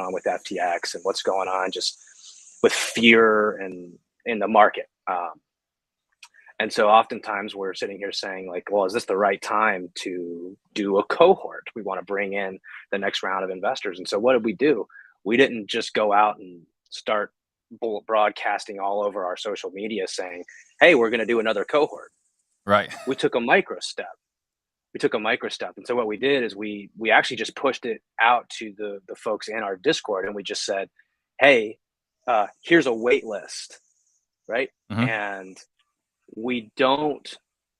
on with FTX and what's going on just with fear and in the market. And so oftentimes we're sitting here saying like, well, is this the right time to do a cohort? We want to bring in the next round of investors. And so what did we do? We didn't just go out and start broadcasting all over our social media saying, hey, we're going to do another cohort. Right. We took a micro step. And so what we did is we actually just pushed it out to the folks in our Discord, and we just said, hey, here's a wait list, right? Mm-hmm. And we don't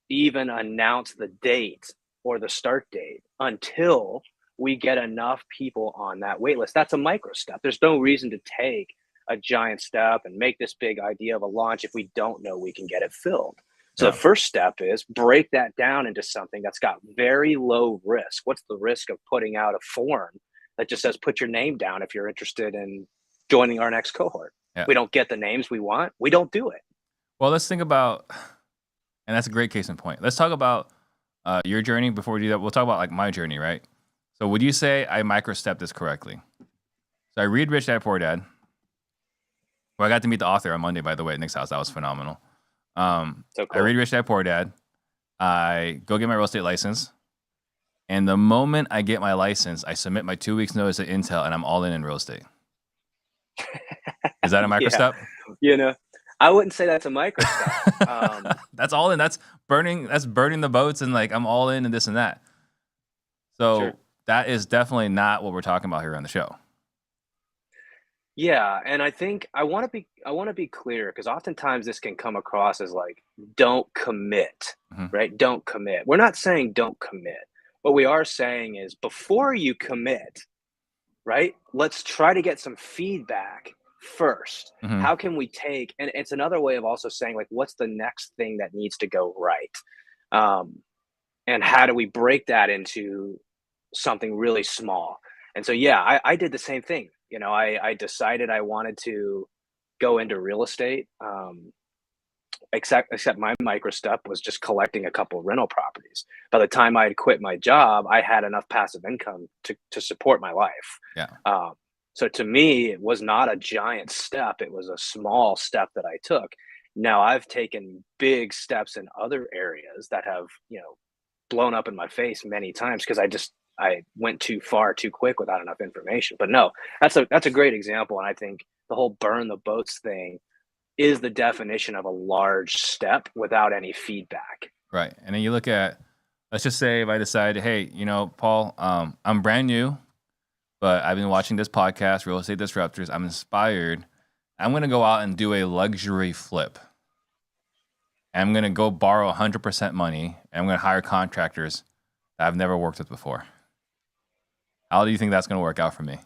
even announce the date or the start date until we get enough people on that wait list. That's a micro step. There's no reason to take a giant step and make this big idea of a launch if we don't know we can get it filled. So the first step is break that down into something that's got very low risk. What's the risk of putting out a form that just says, put your name down if you're interested in joining our next cohort? Yeah. We don't get the names we want. We don't do it. Well, let's think about, and that's a great case in point. Let's talk about your journey. Before we do that, we'll talk about like my journey, right? So would you say I micro-stepped this correctly? So I read Rich Dad Poor Dad. Well, I got to meet the author on Monday, by the way, at Nick's house. That was phenomenal. So cool. I read Rich Dad Poor Dad. I go get my real estate license. And the moment I get my license, I submit my 2 weeks notice at Intel, and I'm all in real estate. Is that a micro step? You know, I wouldn't say that's a micro step. That's all in. That's burning the boats, and like I'm all in and this and that. So that is definitely not what we're talking about here on the show. Yeah, and I think I want to be clear, because oftentimes this can come across as like, don't commit, right? Don't commit. We're not saying don't commit. What we are saying is, before you commit, right? Let's try to get some feedback first. How can we take, and it's another way of also saying like, what's the next thing that needs to go right? And how do we break that into something really small? And so, yeah, I did the same thing. You know, I decided I wanted to go into real estate, except my micro step was just collecting a couple of rental properties. By the time I had quit my job, I had enough passive income to support my life. Yeah. So to me, it was not a giant step. It was a small step that I took. Now I've taken big steps in other areas that have, you know, blown up in my face many times because I went too far too quick without enough information. But no, that's a great example. And I think the whole burn the boats thing is the definition of a large step without any feedback. Right. And then you look at, let's just say if I decide, hey, you know, Paul, I'm brand new, but I've been watching this podcast, Real Estate Disruptors. I'm inspired. I'm going to go out and do a luxury flip. I'm going to go borrow 100% money, and I'm going to hire contractors that I've never worked with before. How do you think that's going to work out for me?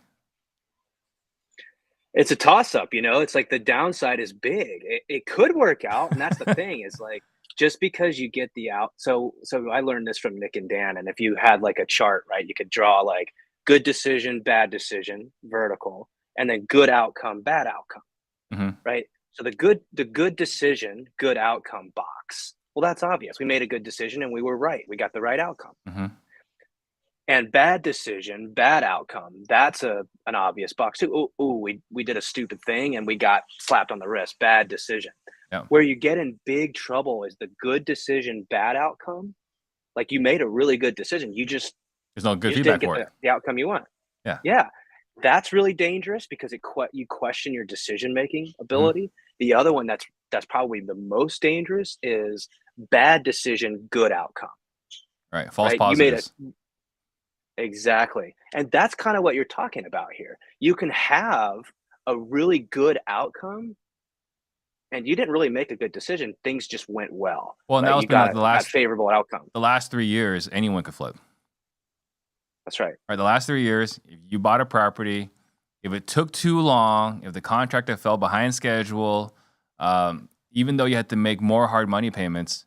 It's a toss-up, you know. It's like the downside is big. It could work out, and that's the thing is like, just because you get the out. So I learned this from Nick and Dan, and if you had like a chart, right, you could draw like good decision, bad decision, vertical, and then good outcome, bad outcome, right? So the good decision, good outcome box. Well, that's obvious. We made a good decision, and we were right. We got the right outcome. And bad decision, bad outcome. That's an obvious box too. We did a stupid thing and we got slapped on the wrist. Bad decision. Yeah. Where you get in big trouble is the good decision, bad outcome. Like you made a really good decision. There's no good feedback for it. The outcome you want. Yeah. That's really dangerous because you question your decision making ability. The other one that's probably the most dangerous is bad decision, good outcome. Right. False positives. Exactly. And that's kind of what you're talking about here. You can have a really good outcome and you didn't really make a good decision. Things just went well. Well, and right? that was been like that favorable outcome. The last 3 years, anyone could flip. That's right. Right. The last 3 years, if you bought a property, if it took too long, if the contractor fell behind schedule, even though you had to make more hard money payments,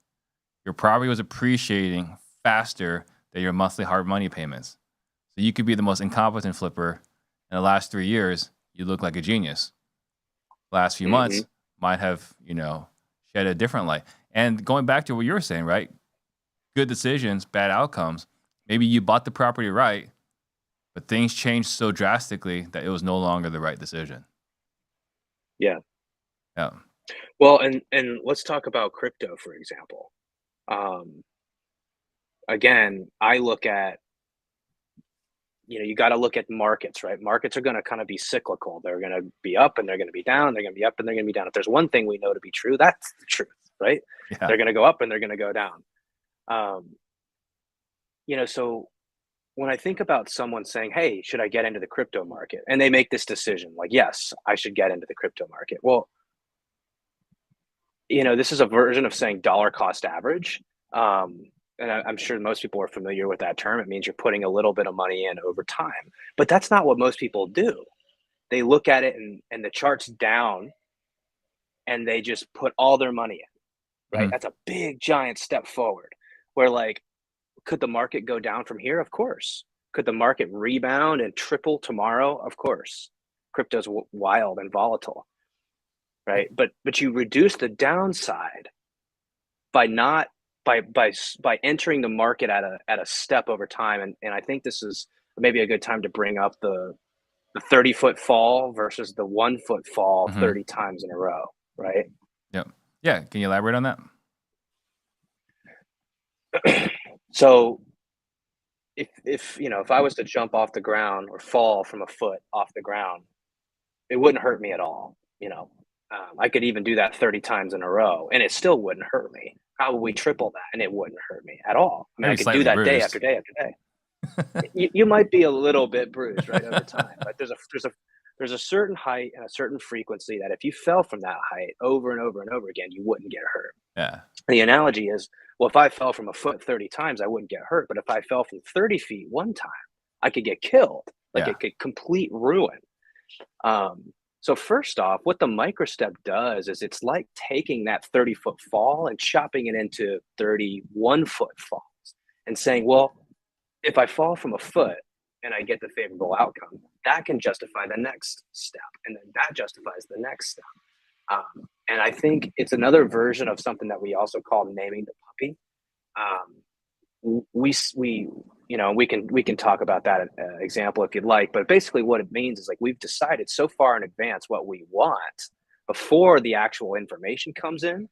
your property was appreciating faster than your monthly hard money payments. So you could be the most incompetent flipper in the last 3 years. You look like a genius. Last few months might have, shed a different light. And going back to what you were saying, right? Good decisions, bad outcomes. Maybe you bought the property right, but things changed so drastically that it was no longer the right decision. Yeah. Yeah. Well, and let's talk about crypto, for example. Um, Again, I look at, you got to look at markets, right? Markets are going to kind of be cyclical. They're going to be up and they're going to be down. They're going to be up and they're going to be down. If there's one thing we know to be true, that's the truth, right? Yeah. They're going to go up and they're going to go down. Um, so when I think about someone saying, "Hey, should I get into the crypto market?" and they make this decision, like, "Yes, I should get into the crypto market." Well, this is a version of saying dollar cost average. And I'm sure most people are familiar with that term. It means you're putting a little bit of money in over time. But that's not what most people do. They look at it and the chart's down and they just put all their money in, right? Mhm. That's a big, giant step forward. Where, like, could the market go down from here? Of course. Could the market rebound and triple tomorrow? Of course. Crypto's wild and volatile, right? But you reduce the downside by not by entering the market at a step over time. And I think this is maybe a good time to bring up the 30-foot fall versus the 1-foot fall Mhm. 30 times in a row, right? Yep. Yeah. Can you elaborate on that? So if I was to jump off the ground or fall from a foot off the ground, it wouldn't hurt me at all. I could even do that 30 times in a row and it still wouldn't hurt me. Probably triple that and it wouldn't hurt me at all. I mean, I Maybe could do slightly that day after bruised. day after day. You might be a little bit bruised right over time, but there's a certain height and a certain frequency that if you fell from that height over and over and over again, you wouldn't get hurt. Yeah. The analogy is, well, if I fell from a foot 30 times, I wouldn't get hurt. But if I fell from 30 feet one time, I could get killed. Like, Yeah. it could complete ruin. So first off, what the microstep does is it's like taking that 30-foot fall and chopping it into 31-foot falls and saying, well, if I fall from a foot and I get the favorable outcome, that can justify the next step. And then that justifies the next step. And I think it's another version of something that we also call naming the puppy. We can talk about that example if you'd like, but basically what it means is, like, we've decided so far in advance what we want before the actual information comes in,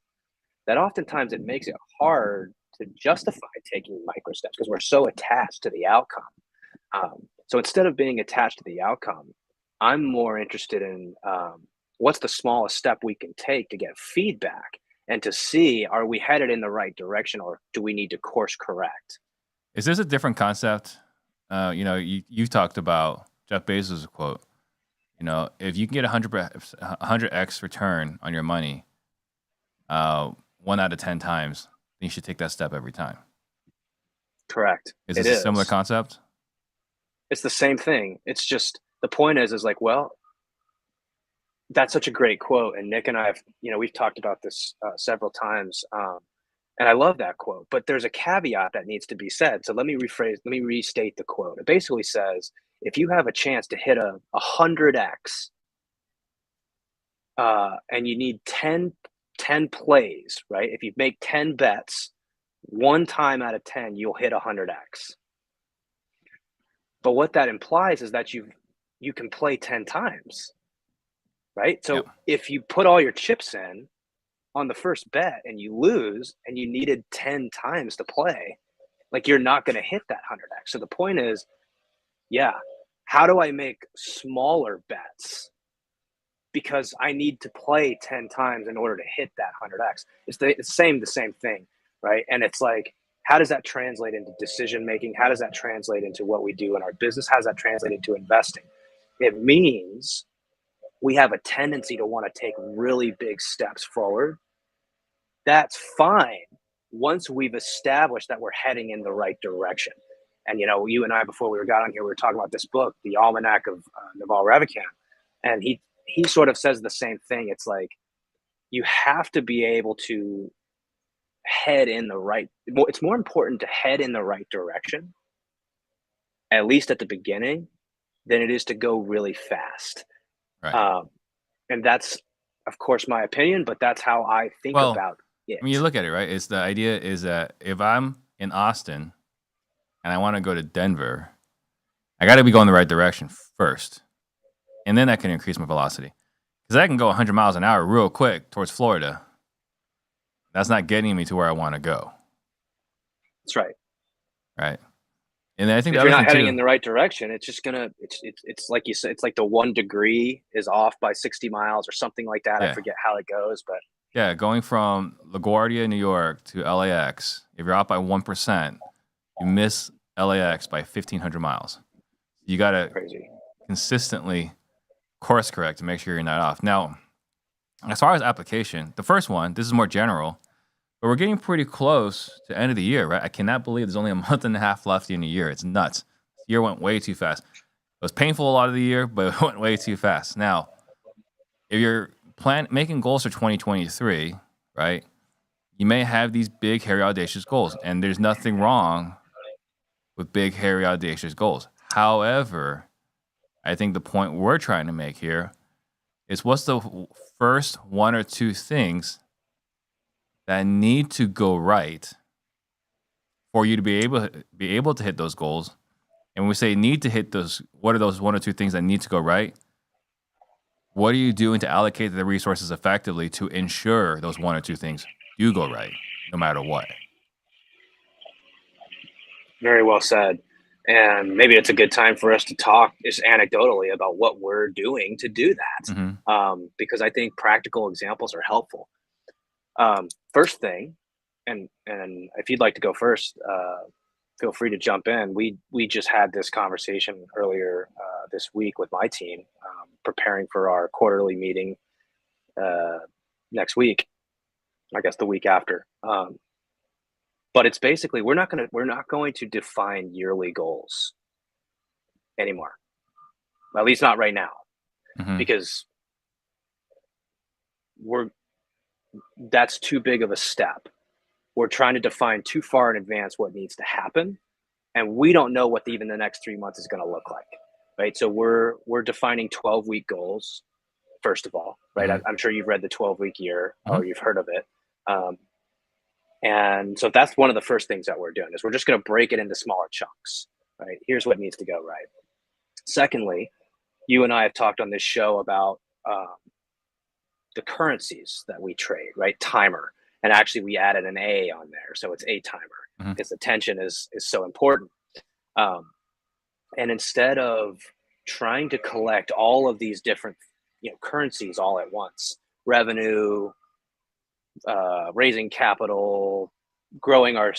that oftentimes it makes it hard to justify taking micro steps because we're so attached to the outcome. So instead of being attached to the outcome, I'm more interested in what's the smallest step we can take to get feedback and to see, are we headed in the right direction or do we need to course correct? Is this a different concept? You've talked about Jeff Bezos' quote. If you can get 100x return on your money, 1 out of 10 times, then you should take that step every time. Correct. Is It this a similar is. concept? It's the same thing. It's just the point is like, well, that's such a great quote. And Nick and I have, we've talked about this several times. And I love that quote, but there's a caveat that needs to be said. So let me restate the quote. It basically says, if you have a chance to hit a 100x and you need 10 plays, right? If you make 10 bets, one time out of 10, you'll hit 100x. But what that implies is that you can play 10 times, right? So Yep. if you put all your chips in on the first bet and you lose and you needed 10 times to play, like, you're not going to hit that 100x. So the point is, yeah, how do I make smaller bets? Because I need to play 10 times in order to hit that 100x. It's the same thing, right? And it's like, how does that translate into decision making? How does that translate into what we do in our business? How does that translate into investing? It means we have a tendency to want to take really big steps forward. That's fine once we've established that we're heading in the right direction. And you and I, before we got on here, we were talking about this book, The Almanac of Naval Ravikant, and he sort of says the same thing. It's like, you have to be able to head in the right. It's more important to head in the right direction, at least at the beginning, than it is to go really fast. Right. And that's, of course, my opinion, but that's how I think Well, about it. I mean, you look at it, right? It's the idea is that if I'm in Austin and I want to go to Denver, I got to be going the right direction first, and then I can increase my velocity. Because I can go 100 miles an hour real quick towards Florida. That's not getting me to where I want to go. That's right. Right. And then I think if the you're other not thing heading too. in the right direction, it's just gonna it's like you said, it's like the 1 degree is off by 60 miles or something like that. I Yeah. forget how it goes, but Yeah, going from LaGuardia, New York to LAX, if you're out by 1%, you miss LAX by 1,500 miles. You got to crazy. consistently course correct to make sure you're not off. Now, as far as application, the first one, this is more general, but we're getting pretty close to end of the year, right? I cannot believe there's only a month and a half left in the year. It's nuts. The year went way too fast. It was painful a lot of the year, but it went way too fast. Now, if you're making goals for 2023, right? You may have these big, hairy, audacious goals, and there's nothing wrong with big, hairy, audacious goals. However, I think the point we're trying to make here is what's the first one or two things that need to go right for you to be able to hit those goals. And when we say need to hit those, what are those one or two things that need to go right? What are you doing to allocate the resources effectively to ensure those one or two things do go right, no matter what? Very well said. And maybe it's a good time for us to talk just anecdotally about what we're doing to do that, because I think practical examples are helpful. First thing, and if you'd like to go first, feel free to jump in. We just had this conversation earlier this week with my team, preparing for our quarterly meeting next week. I guess the week after. But it's basically we're not going to define yearly goals anymore. At least not right now, because that's too big of a step. We're trying to define too far in advance what needs to happen, and we don't know what even the next 3 months is going to look like, right? So we're defining 12-week goals first of all, right? I'm sure you've read the 12-week year or you've heard of it. And so that's one of the first things that we're doing is we're just going to break it into smaller chunks, right? Here's what needs to go right. Secondly, you and I have talked on this show about the currencies that we trade, right? Timer. And actually we added an A on there. So it's a timer because attention is so important. And instead of trying to collect all of these different currencies all at once, revenue, raising capital, growing our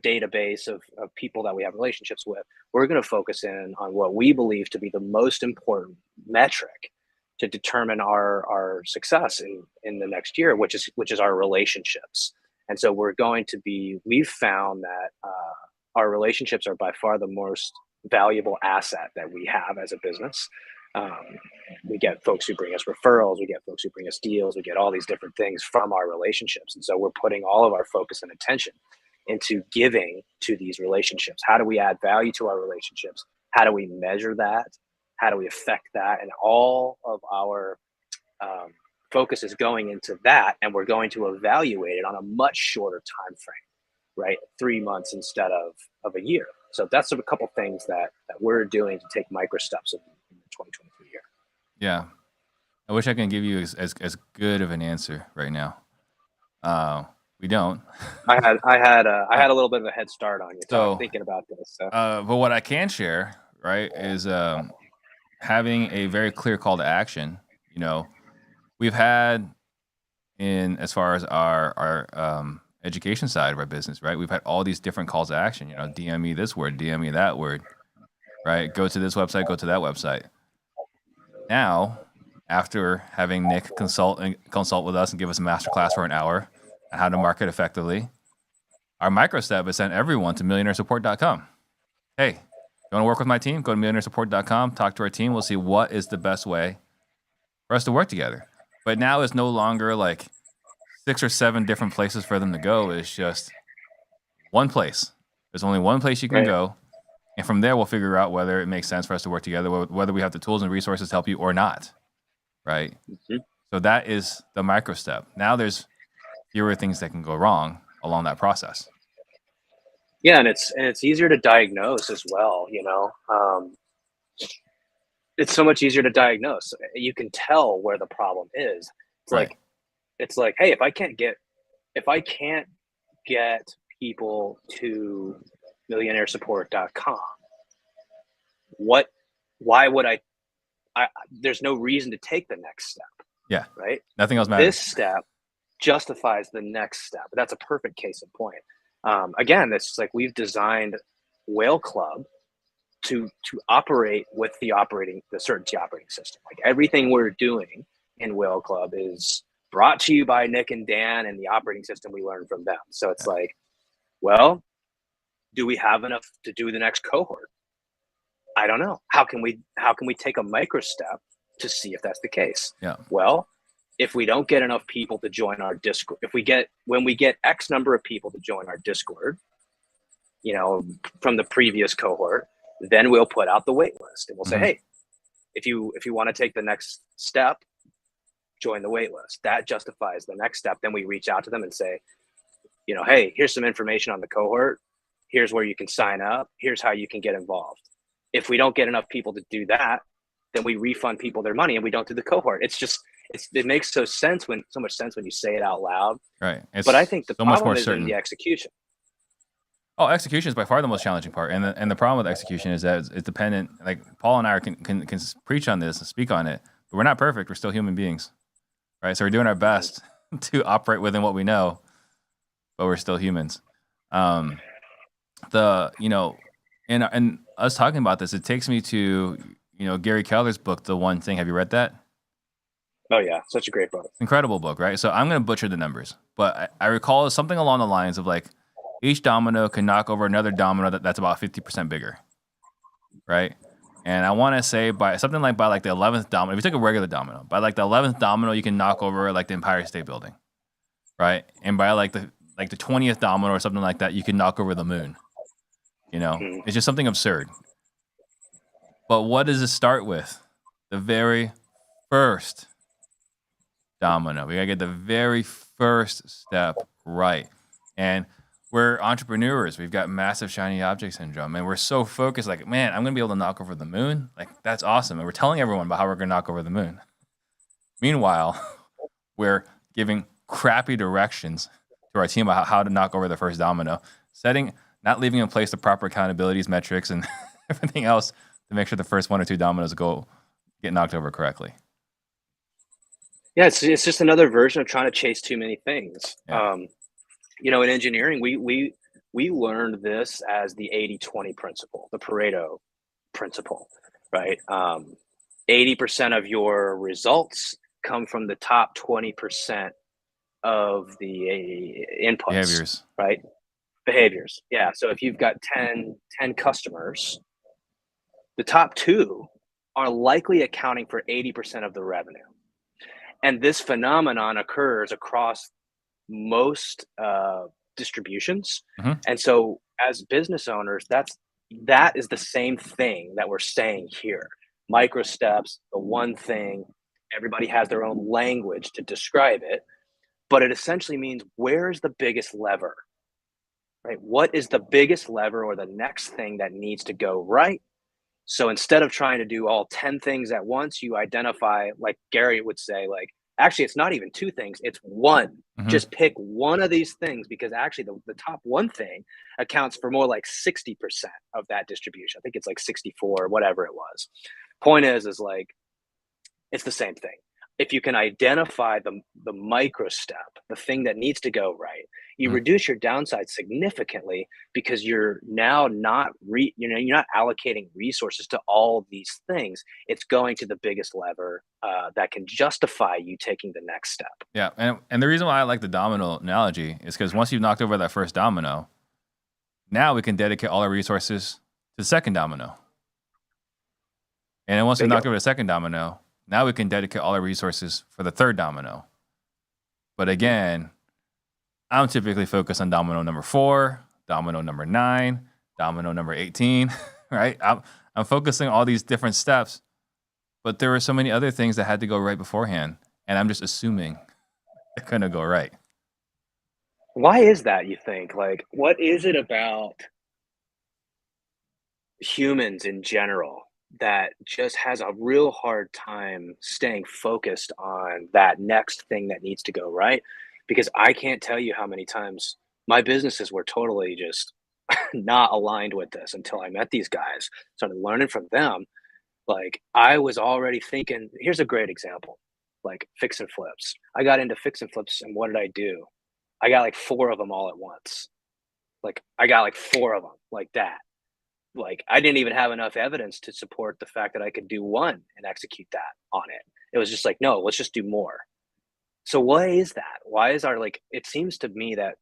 database of people that we have relationships with, we're going to focus in on what we believe to be the most important metric to determine our success in the next year, which is our relationships. And so we've found that our relationships are by far the most valuable asset that we have as a business. We get folks who bring us referrals, we get folks who bring us deals, we get all these different things from our relationships. And so we're putting all of our focus and attention into giving to these relationships. How do we add value to our relationships? How do we measure that? How do we affect that? And all of our focus is going into that, and we're going to evaluate it on a much shorter time frame, right? 3 months instead of a year. So that's a couple things that we're doing to take micro steps in the 2023 year. Yeah. I wish I can give you as good of an answer right now. We don't. I had a little bit of a head start on you thinking about this. So. But what I can share, right, is having a very clear call to action. We've had in as far as our education side of our business, right? We've had all these different calls to action. DM me this word, DM me that word, right? Go to this website, go to that website. Now, after having Nick consult with us and give us a masterclass for an hour on how to market effectively, our micro step is send everyone to millionairesupport.com. Hey, you want to work with my team? Go to millionairesupport.com, talk to our team. We'll see what is the best way for us to work together. But now it's no longer like 6 or 7 different places for them to go. It's just one place. There's only one place you can go. And from there, we'll figure out whether it makes sense for us to work together, whether we have the tools and resources to help you or not, right? So that is the micro step. Now there's fewer things that can go wrong along that process. Yeah, and it's easier to diagnose as well. it's so much easier to diagnose. You can tell where the problem is. It's Right. like, hey, if I can't get people to millionairesupport.com, what, why would there's no reason to take the next step, Yeah. right? Nothing else This matters. step justifies the next step. That's a perfect case in point. Again, it's like we've designed Whale Club to operate with the certainty operating system. Like everything we're doing in Whale Club is brought to you by Nick and Dan and the operating system we learned from them. So it's like, well, do we have enough to do the next cohort? I don't know. How can we take a micro step to see if that's the case? Yeah. Well, if we don't get enough people to join our Discord, when we get X number of people to join our Discord, from the previous cohort, then we'll put out the wait list and we'll say, hey, if you want to take the next step, join the wait list. That justifies the next step. Then we reach out to them and say, hey, here's some information on the cohort. Here's where you can sign up. Here's how you can get involved. If we don't get enough people to do that, then we refund people their money and we don't do the cohort. It makes so much sense when you say it out loud. Right. But I think the so much problem more is certain. in the execution. Oh, execution is by far the most challenging part, and the problem with execution is that it's dependent. Like Paul and I can preach on this and speak on it, but we're not perfect. We're still human beings, right? So we're doing our best to operate within what we know, but we're still humans. And us talking about this, it takes me to Gary Keller's book, The One Thing. Have you read that? Oh yeah, such a great book. Incredible book, right? So I'm going to butcher the numbers, but I recall something along the lines of like, each domino can knock over another domino that's about 50% bigger, right? And I want to say by the 11th domino, if you take a regular domino, by like the 11th domino, you can knock over like the Empire State Building, right? And by like the 20th domino or something like that, you can knock over the moon. It's just something absurd. But what does it start with? The very first domino. We gotta get the very first step right. And we're entrepreneurs. We've got massive shiny object syndrome, and we're so focused. Like, man, I'm gonna be able to knock over the moon. Like, that's awesome. And we're telling everyone about how we're gonna knock over the moon. Meanwhile, we're giving crappy directions to our team about how to knock over the first domino, not leaving in place the proper accountabilities, metrics, and everything else to make sure the first one or two dominoes get knocked over correctly. Yeah, it's just another version of trying to chase too many things. Yeah. In engineering, we learned this as the 80-20 principle, the Pareto principle, right? 80% of your results come from the top 20% of the inputs. Behaviors. Right? Behaviors. Yeah. So if you've got 10 customers, the top 2 are likely accounting for 80% of the revenue. And this phenomenon occurs across most distributions. And so as business owners, that is the same thing that we're saying here. Micro steps, the one thing, everybody has their own language to describe it, but it essentially means where's the biggest lever, right? What is the biggest lever or the next thing that needs to go right? So instead of trying to do all 10 things at once, you identify, like Gary would say, like, actually, it's not even 2 things, it's one. Just pick one of these things, because actually the top one thing accounts for more like 60% of that distribution. I think it's like 64, whatever it was. Point is like, it's the same thing. If you can identify the micro step, the thing that needs to go right, you reduce your downside significantly, because you're now you're not allocating resources to all of these things. It's going to the biggest lever that can justify you taking the next step. Yeah, and the reason why I like the domino analogy is because once you've knocked over that first domino, now we can dedicate all our resources to the second domino. And then once we've knocked over the second domino, now we can dedicate all our resources for the third domino. But again, I'm typically focused on domino number 4, domino number 9, domino number 18, right? I'm focusing on all these different steps, but there were so many other things that had to go right beforehand, and I'm just assuming they're going to go right. Why is that, you think? Like, what is it about humans in general that just has a real hard time staying focused on that next thing that needs to go right. Because I can't tell you how many times my businesses were totally just not aligned with this until I met these guys, started learning from them. Like I was already thinking, here's a great example, like fix and flips. I got into fix and flips, and what did I do? I got like four of them all at once. Like I got like four of them like that. Like I didn't even have enough evidence to support the fact that I could do one and execute that on it. It was just like, no, let's just do more. So why is that? Why is our like? It seems to me that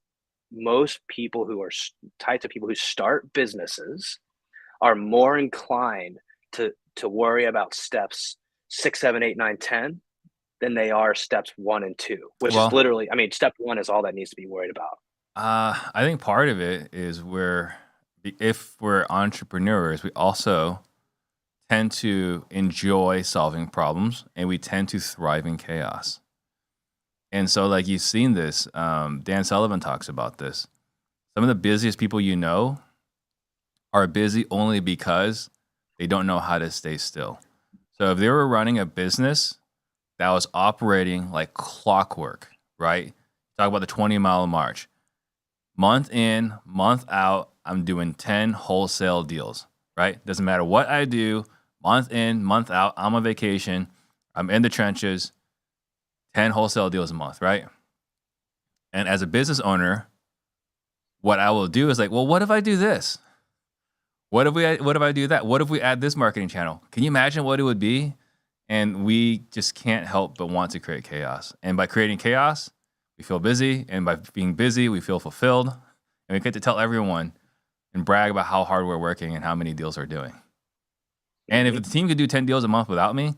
most people who are types of people who start businesses are more inclined to worry about steps 6, 7, 8, 9, 10 than they are steps 1 and 2, which is Well, literally, I mean, step 1 is all that needs to be worried about. I think part of it is if we're entrepreneurs, we also tend to enjoy solving problems and we tend to thrive in chaos. And so, like you've seen this, Dan Sullivan talks about this. Some of the busiest people you know are busy only because they don't know how to stay still. So if they were running a business that was operating like clockwork, right? Talk about the 20-mile march. Month in, month out, I'm doing 10 wholesale deals, right? Doesn't matter what I do, month in, month out, I'm on vacation, I'm in the trenches, 10 wholesale deals a month, right? And as a business owner, what I will do is like, well, what if I do this? What if I do that? What if we add this marketing channel? Can you imagine what it would be? And we just can't help but want to create chaos. And by creating chaos, we feel busy. And by being busy, we feel fulfilled. And we get to tell everyone and brag about how hard we're working and how many deals we're doing. And if the team could do 10 deals a month without me,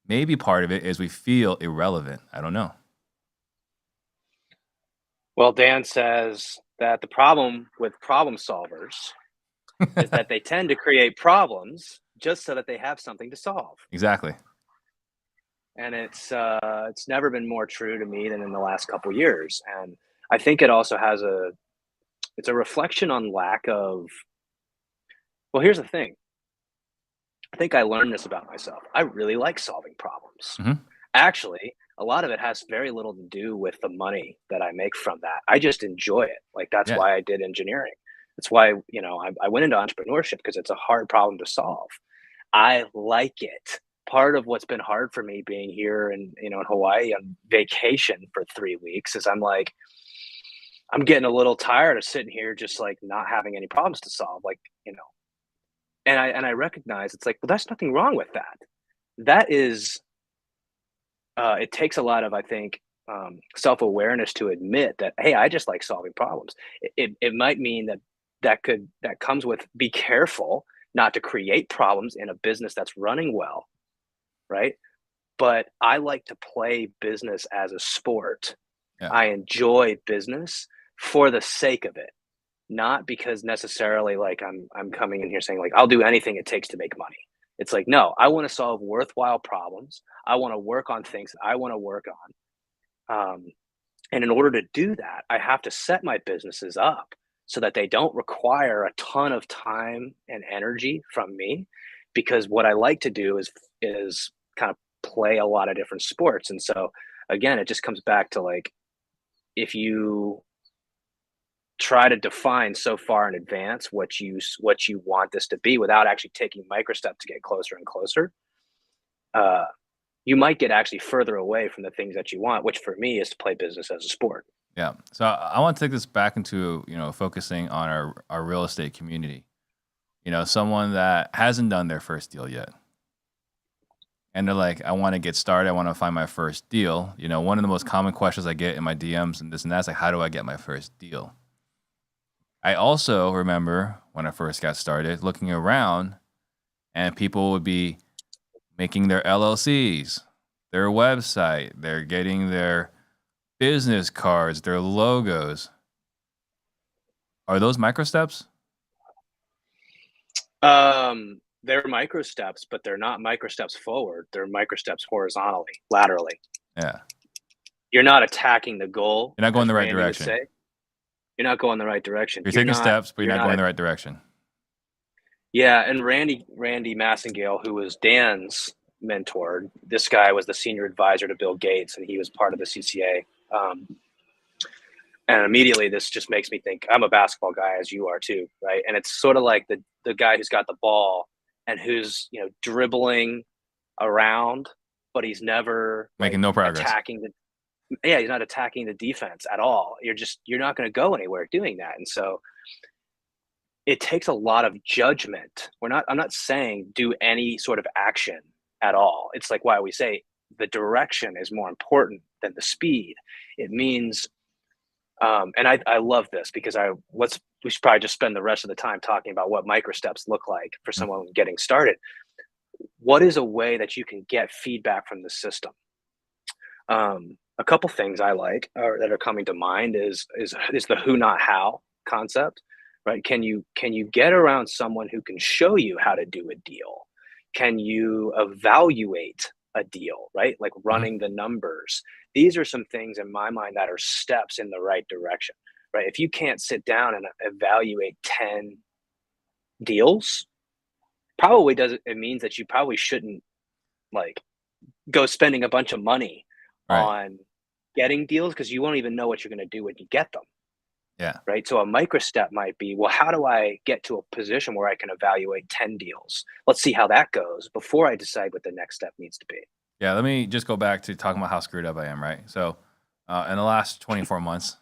maybe part of it is we feel irrelevant. I don't know. Well, Dan says that the problem with problem solvers is that they tend to create problems just so that they have something to solve. Exactly. And it's never been more true to me than in the last couple of years. And I think it also has it's a reflection on lack of. Well, here's the thing. I think I learned this about myself. I really like solving problems. Mm-hmm. Actually, a lot of it has very little to do with the money that I make from that. I just enjoy it. Like that's Yeah. why I did engineering. That's why, I went into entrepreneurship because it's a hard problem to solve. I like it. Part of what's been hard for me being here in Hawaii on vacation for 3 weeks is I'm like, I'm getting a little tired of sitting here just like not having any problems to solve. Like, and I recognize it's like, well, that's nothing wrong with that. That is, it takes a lot of, I think, self-awareness to admit that, hey, I just like solving problems. It might mean that comes with be careful not to create problems in a business that's running well, right? But I like to play business as a sport. Yeah. I enjoy business for the sake of it, not because necessarily like I'm coming in here saying like I'll do anything it takes to make money. It's like, no, I want to solve worthwhile problems. I want to work on things that I want to work on. And in order to do that, I have to set my businesses up so that they don't require a ton of time and energy from me, because what I like to do is kind of play a lot of different sports. And so again, it just comes back to like, if you try to define so far in advance what you want this to be without actually taking micro steps to get closer and closer, you might get actually further away from the things that you want, which for me is to play business as a sport. Yeah. So I want to take this back into, focusing on our real estate community. Someone that hasn't done their first deal yet. And they're like, I want to get started. I want to find my first deal. One of the most common questions I get in my DMs and this and that is like, how do I get my first deal? I also remember when I first got started looking around and people would be making their LLCs, their website, they're getting their business cards, their logos. Are those micro steps? They're micro steps, but they're not micro steps forward. They're micro steps horizontally, laterally. Yeah. You're not attacking the goal. You're not going the right direction. You're not going the right direction. You're taking steps, but you're not going the right direction. Yeah, and Randy Massengale, who was Dan's mentor, this guy was the senior advisor to Bill Gates, and he was part of the CCA. And immediately, this just makes me think. I'm a basketball guy, as you are too, right? And it's sort of like the guy who's got the ball and who's dribbling around, but he's never Making like no progress. attacking the. Yeah, he's not attacking the defense at all. You're not going to go anywhere doing that, and so it takes a lot of judgment. I'm not saying do any sort of action at all. It's like why we say the direction is more important than the speed. It means, and I love this because we should probably just spend the rest of the time talking about what micro steps look like for someone getting started. What is a way that you can get feedback from the system? A couple things I like that are coming to mind is the who not how concept, right? Can you get around someone who can show you how to do a deal? Can you evaluate a deal, right? Like Mm-hmm. running the numbers. These are some things in my mind that are steps in the right direction, right? If you can't sit down and evaluate 10 deals, probably doesn't it means that you probably shouldn't like go spending a bunch of money Right. on getting deals because you won't even know what you're going to do when you get them, Yeah. right? So a micro step might be, well, how do I get to a position where I can evaluate 10 deals? Let's see how that goes before I decide what the next step needs to be. Yeah. Let me just go back to talking about how screwed up I am, right? So, in the last 24 months,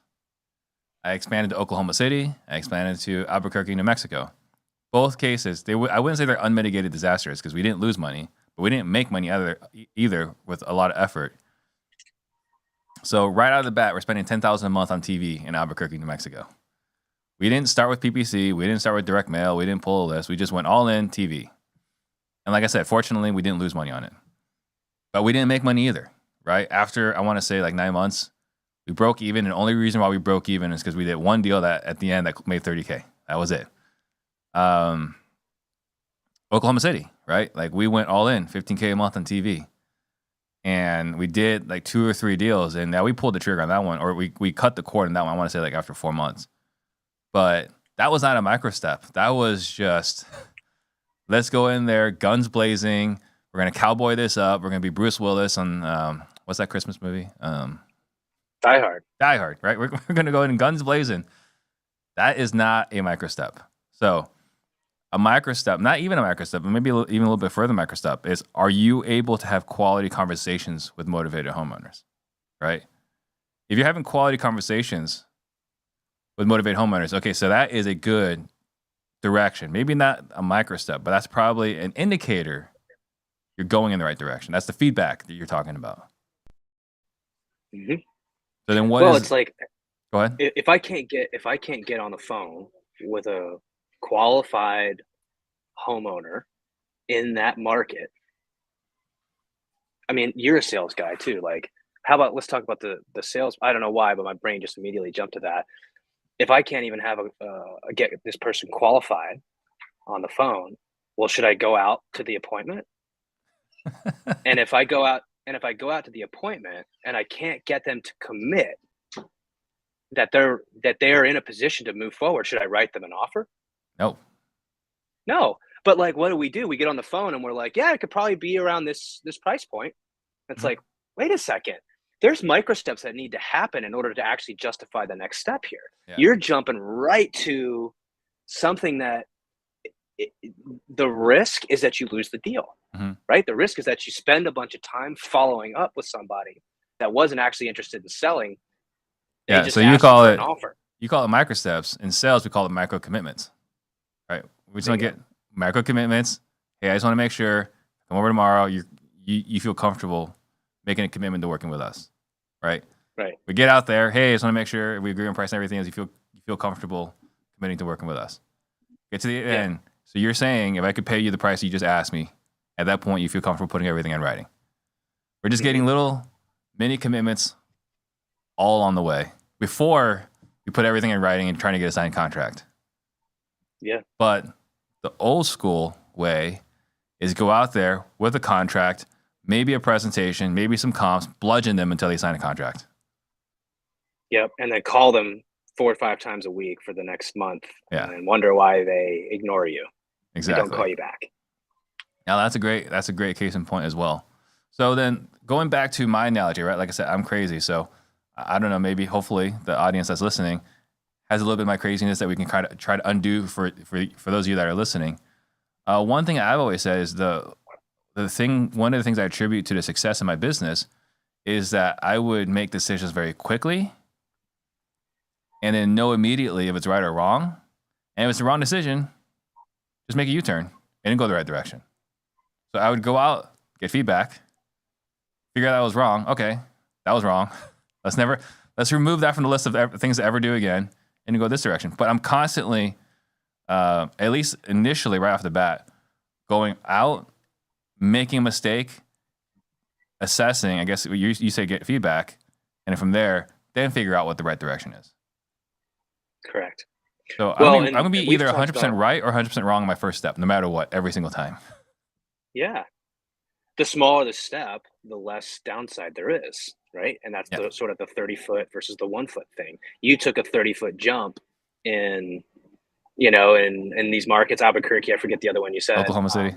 I expanded to Oklahoma City. I expanded to Albuquerque, New Mexico. Both cases, I wouldn't say they're unmitigated disasters because we didn't lose money, but we didn't make money either with a lot of effort. So right out of the bat, we're spending $10,000 a month on TV in Albuquerque, New Mexico. We didn't start with PPC. We didn't start with direct mail. We didn't pull a list. We just went all in TV. And like I said, fortunately, we didn't lose money on it. But we didn't make money either, right? After, I want to say, like 9 months, we broke even. And the only reason why we broke even is because we did one deal that at the end that made $30K. That was it. Oklahoma City, right? Like we went all in, $15K a month on TV. And we did like 2 or 3 deals. And now we pulled the trigger on that one, or we cut the cord on that one. I want to say like after 4 months. But that was not a micro step. That was just, let's go in there, guns blazing. We're going to cowboy this up. We're going to be Bruce Willis on, what's that Christmas movie? Die Hard. Die Hard, right? We're going to go in guns blazing. That is not a micro step. So a micro step, not even a micro step, but maybe even a little bit further micro step is, are you able to have quality conversations with motivated homeowners, right? If you're having quality conversations with motivated homeowners, okay, so that is a good direction. Maybe not a micro step, but that's probably an indicator you're going in the right direction. That's the feedback that you're talking about. Mm-hmm. So then well, it's like, go ahead. If I can't get on the phone with a qualified homeowner in that market, I mean, you're a sales guy too. Like, how about let's talk about the sales? I don't know why, but my brain just immediately jumped to that. If I can't even have get this person qualified on the phone, well, should I go out to the appointment? And if I go out to the appointment and I can't get them to commit that they're in a position to move forward, should I write them an offer? No. But like, what do? We get on the phone and we're like, yeah, it could probably be around this price point. It's like, wait a second. There's micro steps that need to happen in order to actually justify the next step here. Yeah. You're jumping right to something that the risk is that you lose the deal, right? The risk is that you spend a bunch of time following up with somebody that wasn't actually interested in selling. Yeah, so you call it an offer. You call it micro steps. In sales, we call it micro commitments, right? We just want to get micro commitments. Hey, I just want to make sure, come over tomorrow, you feel comfortable making a commitment to working with us, right? Right. We get out there. Hey, I just want to make sure we agree on price and everything. As you feel comfortable committing to working with us. Get to the end. So you're saying if I could pay you the price you just asked me, at that point you feel comfortable putting everything in writing. We're just getting little mini commitments all on the way before we put everything in writing and trying to get a signed contract. Yeah. But the old school way is go out there with a contract, maybe a presentation, maybe some comps, bludgeon them until they sign a contract. Yep. And then call them 4 or 5 times a week for the next month, Yeah. and wonder why they ignore you. and don't Exactly. call you back. Now that's a great case in point as well. So then going back to my analogy, right? Like I said, I'm crazy. So I don't know, maybe hopefully the audience that's listening has a little bit of my craziness that we can try to undo for those of you that are listening. One thing I've always said is one of the things I attribute to the success in my business is that I would make decisions very quickly and then know immediately if it's right or wrong. And if it's the wrong decision, just make a U-turn and then go the right direction. So I would go out, get feedback, figure out that was wrong. Okay, that was wrong. Let's remove that from the list of things to ever do again and go this direction. But I'm constantly, at least initially right off the bat, going out, making a mistake, assessing, I guess you say get feedback, and then from there, then figure out what the right direction is. Correct. So Well, I'm gonna be we've either talked 100% about, right or 100% wrong on my first step, no matter what, every single time. yeah, the smaller the step, the less downside there is, right? And that's Yeah, the sort of the 30-foot versus the 1-foot thing. You took a 30-foot jump in, in these markets, Albuquerque, I forget the other one you said, Oklahoma City.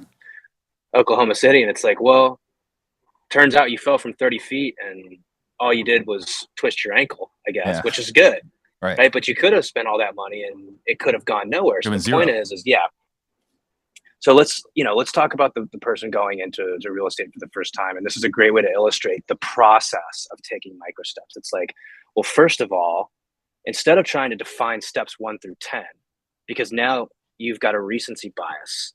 Oklahoma City, and it's like, well, turns out you fell from 30 feet and all you did was twist your ankle, I guess, Yeah, which is good, right. right? But you could have spent all that money and it could have gone nowhere. Give So it the point zero. is yeah. So let's talk about the person going into real estate for the first time. And this is a great way to illustrate the process of taking micro steps. It's like, well, first of all, instead of trying to define steps 1 through 10, because now you've got a recency bias.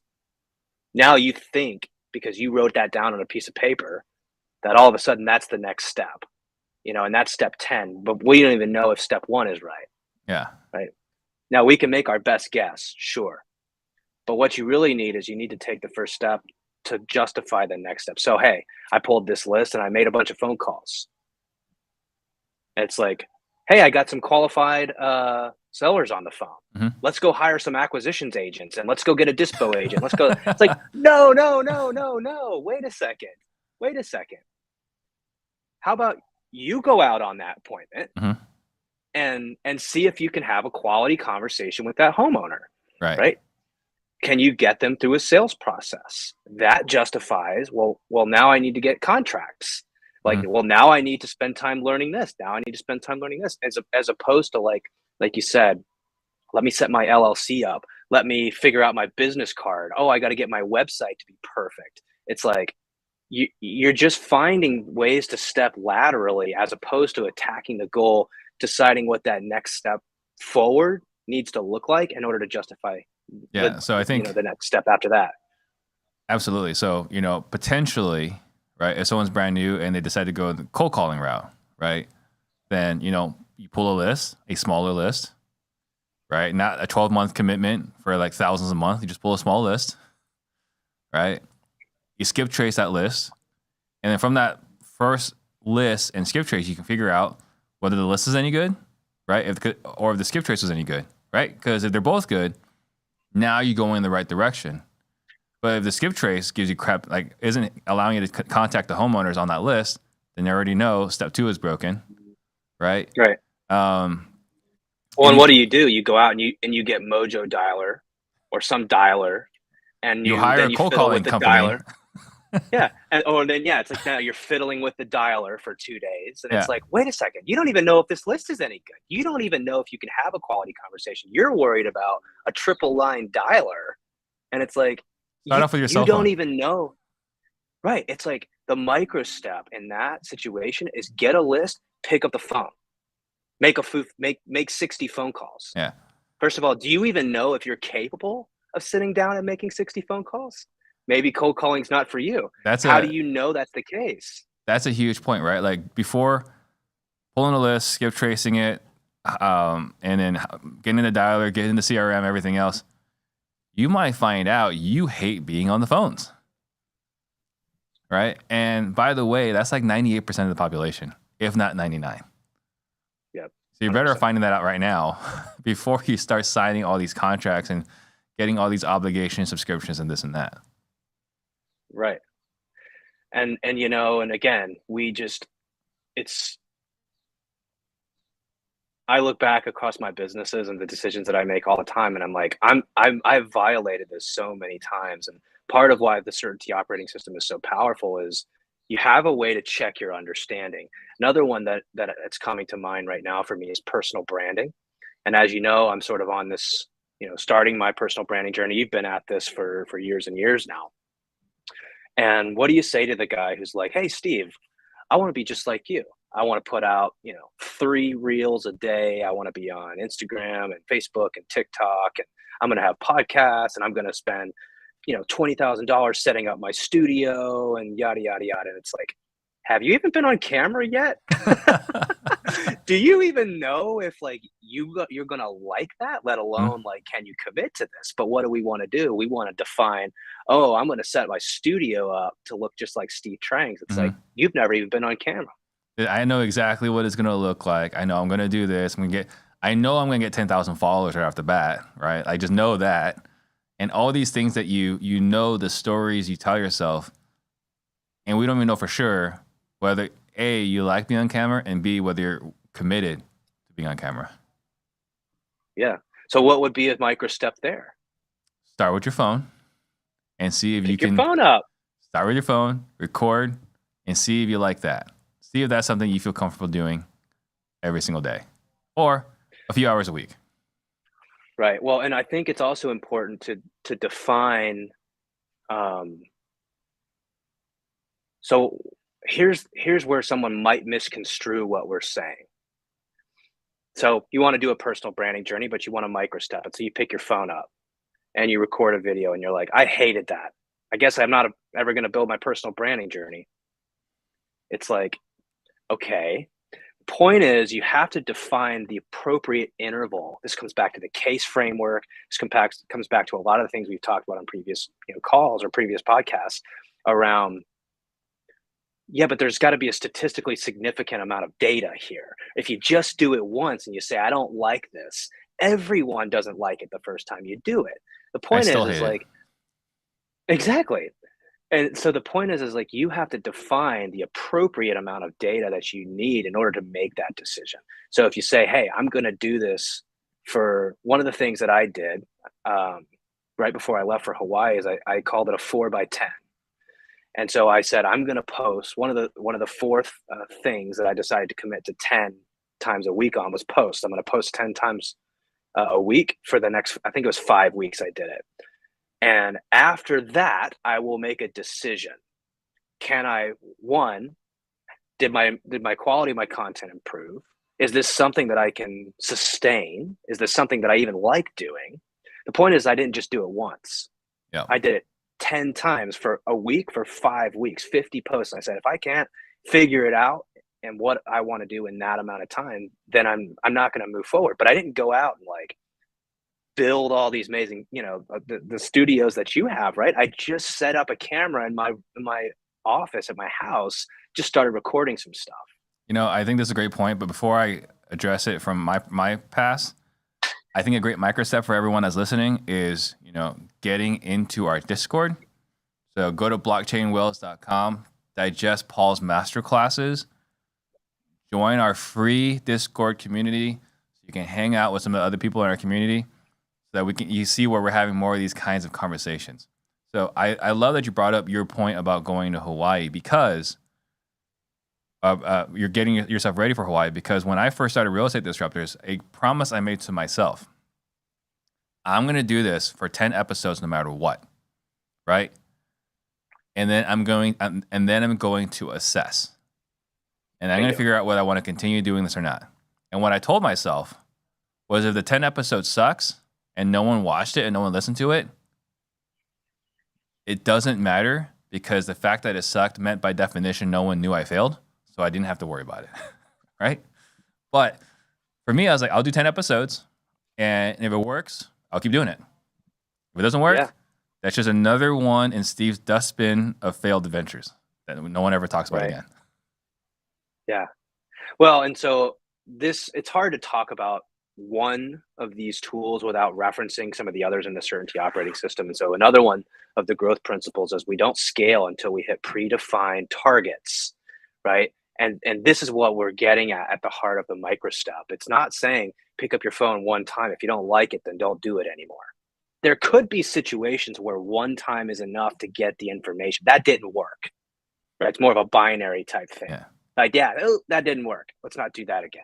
Now you think because you wrote that down on a piece of paper that all of a sudden that's the next step, and that's step 10, but we don't even know if step 1 is right. Yeah, Right. Now we can make our best guess, sure. But what you really need is you need to take the first step to justify the next step. So, hey, I pulled this list and I made a bunch of phone calls. And it's like, hey, I got some qualified sellers on the phone. mm-hmm. Let's go hire some acquisitions agents and let's go get a dispo agent. Let's go. It's like, no, no, no, no, no. Wait a second. Wait a second. How about you go out on that appointment mm-hmm. and see if you can have a quality conversation with that homeowner, Right. right? Can you get them through a sales process? That justifies, well, now I need to get contracts. Like, Mm-hmm. well, now I need to spend time learning this. Now I need to spend time learning this. As opposed to like you said, let me set my LLC up. Let me figure out my business card. Oh, I got to get my website to be perfect. It's like you're just finding ways to step laterally as opposed to attacking the goal, deciding what that next step forward needs to look like in order to justify Yeah. So I think the next step after that. absolutely. So potentially, right? If someone's brand new and they decide to go the cold calling route, right? Then you pull a list, a smaller list, right? Not a 12-month commitment for like thousands a month. You just pull a small list, right? You skip trace that list, and then from that first list and skip trace, you can figure out whether the list is any good, right? Or if the skip trace was any good, right? Because if they're both good, now you go in the right direction. But if the skip trace gives you crap, like isn't allowing you to contact the homeowners on that list, then you already know step 2 is broken, right? Right. Well, and what do? You go out and you get Mojo Dialer or some dialer, and you hire a you cold fiddle calling with the company. dialer. Yeah, it's like now you're fiddling with the dialer for 2 days, and Yeah. it's like, wait a second, you don't even know if this list is any good. You don't even know if you can have a quality conversation. You're worried about a triple line dialer, and it's like Start off with your you cell don't phone. even know. Right. It's like the micro step in that situation is get a list, pick up the phone, make 60 phone calls. Yeah. First of all, do you even know if you're capable of sitting down and making 60 phone calls? Maybe cold calling's not for you. How do you know that's the case? That's a huge point, right? Like before pulling a list, skip tracing it, and then getting in the dialer, getting the CRM, everything else, you might find out you hate being on the phones, right? And by the way, that's like 98% of the population, if not 99. Yep. So you're better finding that out right now before you start signing all these contracts and getting all these obligations, subscriptions, and this and that. Right. And again, it's I look back across my businesses and the decisions that I make all the time, and I'm like, I've violated this so many times. And part of why the certainty operating system is so powerful is you have a way to check your understanding. Another one that it's coming to mind right now for me is personal branding. And as you know, I'm sort of on this, starting my personal branding journey. You've been at this for years and years now. And what do you say to the guy who's like, "Hey, Steve, I want to be just like you. I want to put out, 3 reels a day. I want to be on Instagram and Facebook and TikTok, and I'm going to have podcasts, and I'm going to spend, $20,000 setting up my studio and yada, yada, yada." And it's like, have you even been on camera yet? Do you even know if like you're gonna like that, let Mhm. alone like can you commit to this? But what do we want to do? We want to define, oh, I'm gonna set my studio up to look just like Steve Trang's. It's like Mhm. you've never even been on camera. I know exactly what it's gonna look like. I know I'm gonna do this. I know I'm gonna get 10,000 followers right off the bat, right? I just know that, and all these things that you know the stories you tell yourself, and we don't even know for sure whether A, you like being on camera, and B, whether you're committed to being on camera. Yeah. So what would be a micro step there? Start with your phone and see if you Pick your can phone up. start with your phone, record, and see if you like that. See if that's something you feel comfortable doing every single day or a few hours a week. Right. Well, and I think it's also important to define. Um, so here's where someone might misconstrue what we're saying. So you want to do a personal branding journey, but you want to micro step it. So you pick your phone up and you record a video, and you're like, I hated that. I guess I'm not ever going to build my personal branding journey. It's like, okay. Point is, you have to define the appropriate interval. This comes back to the case framework. This comes back to a lot of the things we've talked about on previous calls or previous podcasts around. Yeah, but there's got to be a statistically significant amount of data here. If you just do it once and you say, I don't like this, everyone doesn't like it the first time you do it. The I point still is hate it. like, exactly. And so the point is like you have to define the appropriate amount of data that you need in order to make that decision. So if you say, hey, I'm going to do this for one of the things that I did right before I left for Hawaii is I called it a 4x10. And so I said, I'm going to post one of the fourth things that I decided to commit to 10 times a week on was post. I'm going to post 10 times a week for the next, I think it was 5 weeks I did it. And after that, I will make a decision. Can I, one, did my quality of my content improve? Is this something that I can sustain? Is this something that I even like doing? The point is I didn't just do it once. Yeah. I did it 10 times for a week for 5 weeks, 50 posts. And I said, if I can't figure it out and what I want to do in that amount of time, then I'm not going to move forward. But I didn't go out and like build all these amazing, the studios that you have, right? I just set up a camera in my office at my house, just started recording some stuff. I think this is a great point, but before I address it from my past, I think a great micro step for everyone that's listening is, getting into our Discord. So go to blockchainwells.com, digest Paul's masterclasses, join our free Discord community so you can hang out with some of the other people in our community so that you see where we're having more of these kinds of conversations. So I love that you brought up your point about going to Hawaii because you're getting yourself ready for Hawaii. Because when I first started Real Estate Disruptors, a promise I made to myself, I'm going to do this for 10 episodes no matter what, right? And then I'm going to assess. And I'm going to figure out whether I want to continue doing this or not. And what I told myself was if the 10 episodes sucks and no one watched it and no one listened to it, it doesn't matter because the fact that it sucked meant by definition no one knew I failed. So I didn't have to worry about it, right? But for me, I was like, I'll do 10 episodes. And if it works, I'll keep doing it. If it doesn't work, that's just another one in Steve's dustbin of failed adventures that no one ever talks about again. Yeah. Well, and so it's hard to talk about one of these tools without referencing some of the others in the certainty operating system. And so another one of the growth principles is we don't scale until we hit predefined targets, right? And this is what we're getting at the heart of the micro step. It's not saying pick up your phone one time. If you don't like it, then don't do it anymore. There could be situations where one time is enough to get the information. That didn't work. Right? It's more of a binary type thing. Yeah. Like, yeah, that didn't work. Let's not do that again.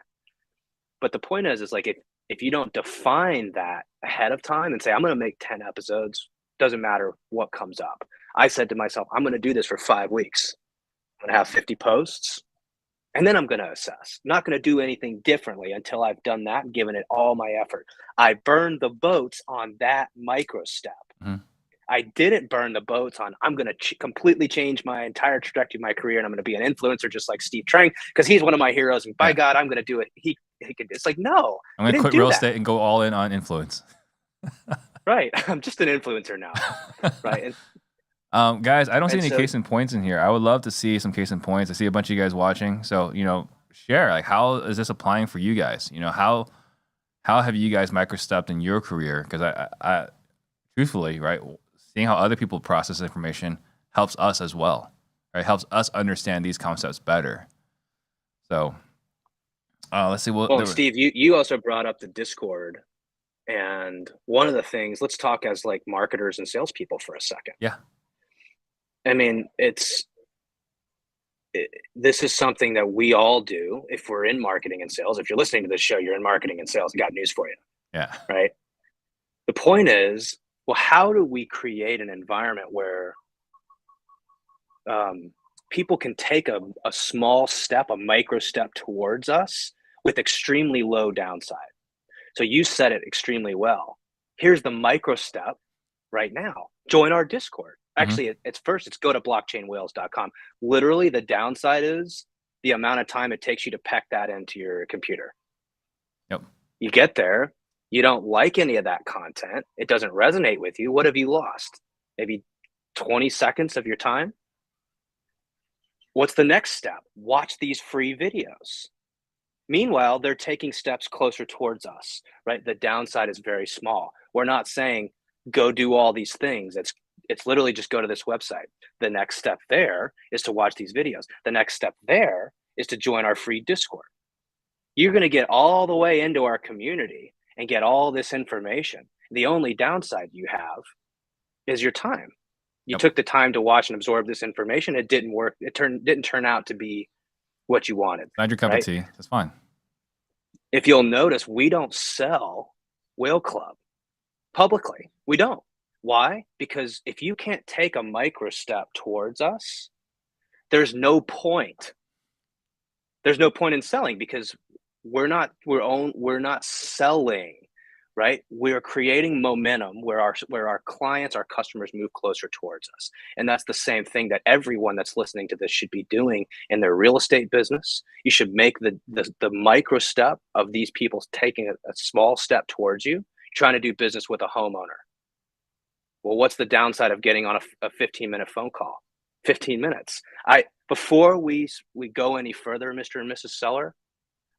But the point is like if you don't define that ahead of time and say, I'm going to make 10 episodes, doesn't matter what comes up. I said to myself, I'm going to do this for 5 weeks. I'm going to have 50 posts. And then I'm going to assess. I'm not going to do anything differently until I've done that and given it all my effort. I burned the boats on that micro step. Mm-hmm. I didn't burn the boats on, I'm going to completely change my entire trajectory of my career and I'm going to be an influencer just like Steve Trang because he's one of my heroes. And by God, I'm going to do it. He could. It's like, no. I'm going to quit real estate and go all in on influence. Right. I'm just an influencer now. Right. Guys, I don't see any case in points in here. I would love to see some case in points. I see a bunch of you guys watching. So, share, like, how is this applying for you guys? How have you guys microstepped in your career? Because I truthfully, right, seeing how other people process information helps us as well, right? Helps us understand these concepts better. So, let's see. Well, Steve, you also brought up the Discord. And one of the things, let's talk as like marketers and salespeople for a second. Yeah. I mean, this is something that we all do if we're in marketing and sales. If you're listening to this show, you're in marketing and sales. I got news for you. Yeah. Right. The point is, well, how do we create an environment where people can take a small step, a micro step towards us with extremely low downside? So you said it extremely well. Here's the micro step right now. Join our Discord. Actually, it's go to blockchainwhales.com. Literally, the downside is the amount of time it takes you to peck that into your computer. Yep. You get there, you don't like any of that content. It doesn't resonate with you. What have you lost? Maybe 20 seconds of your time? What's the next step? Watch these free videos. Meanwhile, they're taking steps closer towards us, right? The downside is very small. We're not saying go do all these things. It's literally just go to this website. The next step there is to watch these videos. The next step there is to join our free Discord. You're going to get all the way into our community and get all this information. The only downside you have is your time. You took the time to watch and absorb this information. It didn't work. It didn't turn out to be what you wanted. Not your cup of tea. That's fine. If you'll notice, we don't sell Whale Club publicly. We don't. Why? Because if you can't take a micro step towards us, there's no point. There's no point in selling because we're not selling, right? We're creating momentum where our clients, our customers move closer towards us. And that's the same thing that everyone that's listening to this should be doing in their real estate business. You should make the micro step of these people taking a small step towards you, trying to do business with a homeowner. Well, what's the downside of getting on a 15-minute phone call? 15 minutes. Before we go any further, Mr. and Mrs. Seller,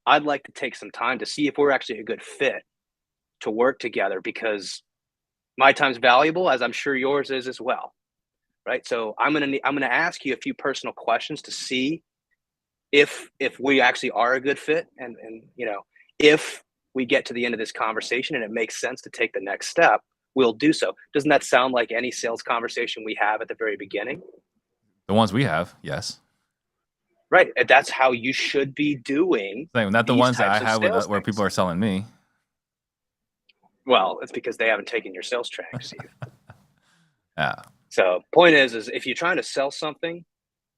I'd like to take some time to see if we're actually a good fit to work together because my time's valuable, as I'm sure yours is as well, right? So I'm gonna ask you a few personal questions to see if we actually are a good fit, and if we get to the end of this conversation and it makes sense to take the next step, we'll do so. Doesn't that sound like any sales conversation we have at the very beginning? The ones we have, yes. Right. And that's how you should be doing. Not the ones that I have where people are selling me. Well, it's because they haven't taken your sales training, Steve. Yeah. So point is if you're trying to sell something,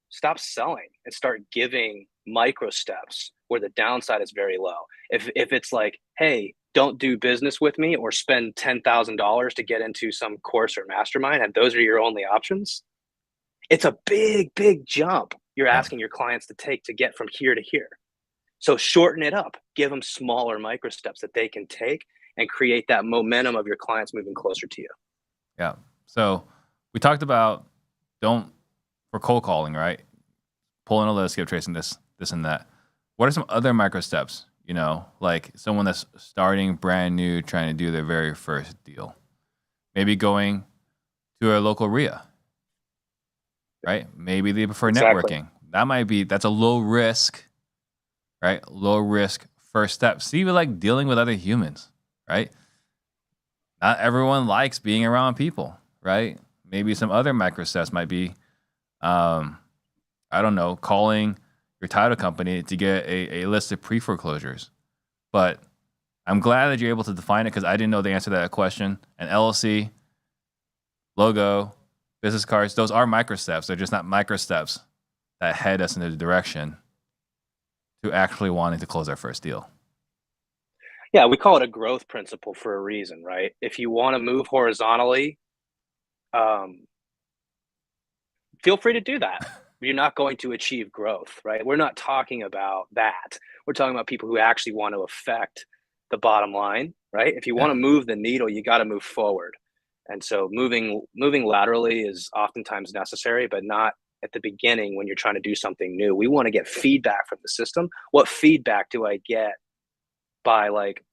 stop selling and start giving micro steps where the downside is very low. If it's like, hey, don't do business with me or spend $10,000 to get into some course or mastermind, and those are your only options, it's a big, big jump you're asking your clients to take to get from here to here. So shorten it up. Give them smaller micro steps that they can take and create that momentum of your clients moving closer to you. Yeah. So we talked about for cold calling, right? Pulling a list, skip tracing this and that. What are some other micro steps? Like someone that's starting brand new, trying to do their very first deal. Maybe going to a local RIA, right? Maybe they prefer networking. that's a low risk, right? Low risk first step. See, even like dealing with other humans, right? Not everyone likes being around people, right? Maybe some other micro steps might be, I don't know, calling your title company to get a list of pre-foreclosures. But I'm glad that you're able to define it because I didn't know the answer to that question. An LLC, logo, business cards, those are micro steps. They're just not micro steps that head us in the direction to actually wanting to close our first deal. Yeah, we call it a growth principle for a reason, right? If you want to move horizontally, um, feel free to do that. You're not going to achieve growth, right? We're not talking about that. We're talking about people who actually want to affect the bottom line, right? If you want to move the needle, you got to move forward. And so moving laterally is oftentimes necessary, but not at the beginning when you're trying to do something new. We want to get feedback from the system. What feedback do I get by, like,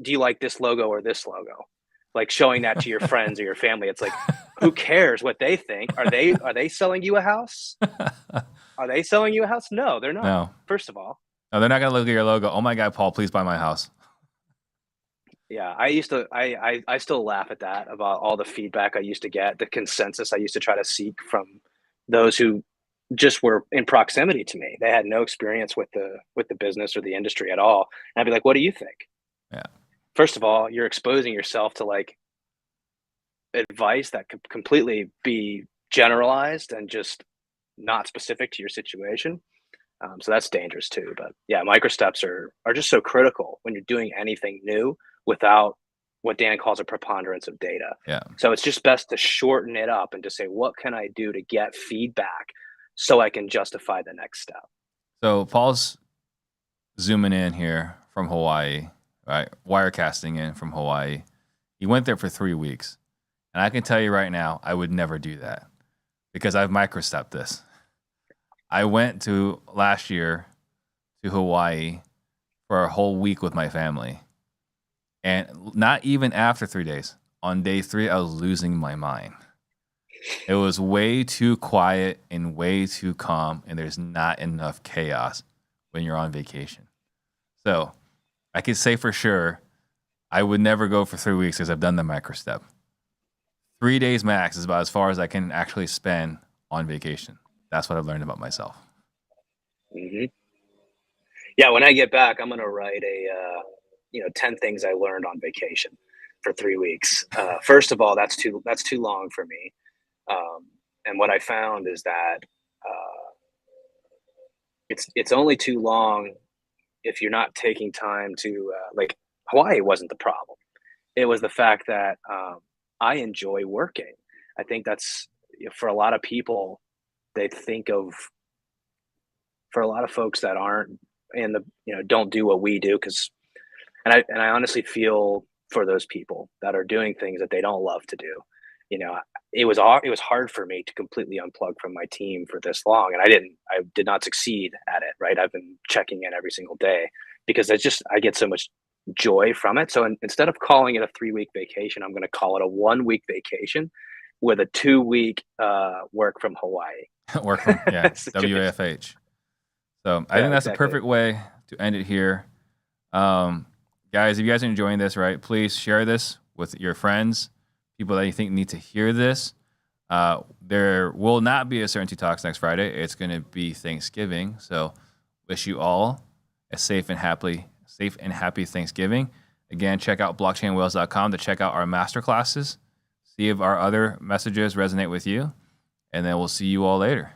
do you like this logo or this logo? Like showing that to your friends or your family. It's like, who cares what they think? Are they selling you a house? Are they selling you a house? No, they're not. No. First of all. No, they're not going to look at your logo. Oh my God, Paul, please buy my house. Yeah, I still laugh at that, about all the feedback I used to get, the consensus I used to try to seek from those who just were in proximity to me. They had no experience with the business or the industry at all. And I'd be like, what do you think? Yeah. First of all, you're exposing yourself to like advice that could completely be generalized and just not specific to your situation. So that's dangerous too. But yeah, micro steps are just so critical when you're doing anything new without what Dan calls a preponderance of data. Yeah. So it's just best to shorten it up and to say, what can I do to get feedback so I can justify the next step? So Paul's zooming in here from Hawaii, right? Wirecasting in from Hawaii. He went there for 3 weeks. And I can tell you right now, I would never do that because I've microstepped this. I went to last year to Hawaii for a whole week with my family. And not even after 3 days. On day 3, I was losing my mind. It was way too quiet and way too calm, and there's not enough chaos when you're on vacation. So I can say for sure, I would never go for 3 weeks because I've done the microstep. 3 days max is about as far as I can actually spend on vacation. That's what I've learned about myself. Mm-hmm. Yeah, when I get back, I'm going to write 10 things I learned on vacation for 3 weeks. First of all, that's too long for me. And what I found is that it's only too long if you're not taking time to like, Hawaii wasn't the problem. It was the fact that I enjoy working. I think that's, for a lot of people, they think of, for a lot of folks that aren't in the, don't do what we do, and I honestly feel for those people that are doing things that they don't love to do. It was hard for me to completely unplug from my team for this long, and I did not succeed at it. Right, I've been checking in every single day because I get so much joy from it. So instead of calling it a 3-week vacation, I'm going to call it a 1-week vacation with a 2-week work from Hawaii. Work from WAFH. So I think that's exactly a perfect way to end it here. Guys, if you guys are enjoying this, right, please share this with your friends, people that you think need to hear this. There will not be a Certainty Talks next Friday. It's going to be Thanksgiving. So wish you all a safe and happy Thanksgiving. Again, check out blockchainwhales.com to check out our masterclasses. See if our other messages resonate with you. And then we'll see you all later.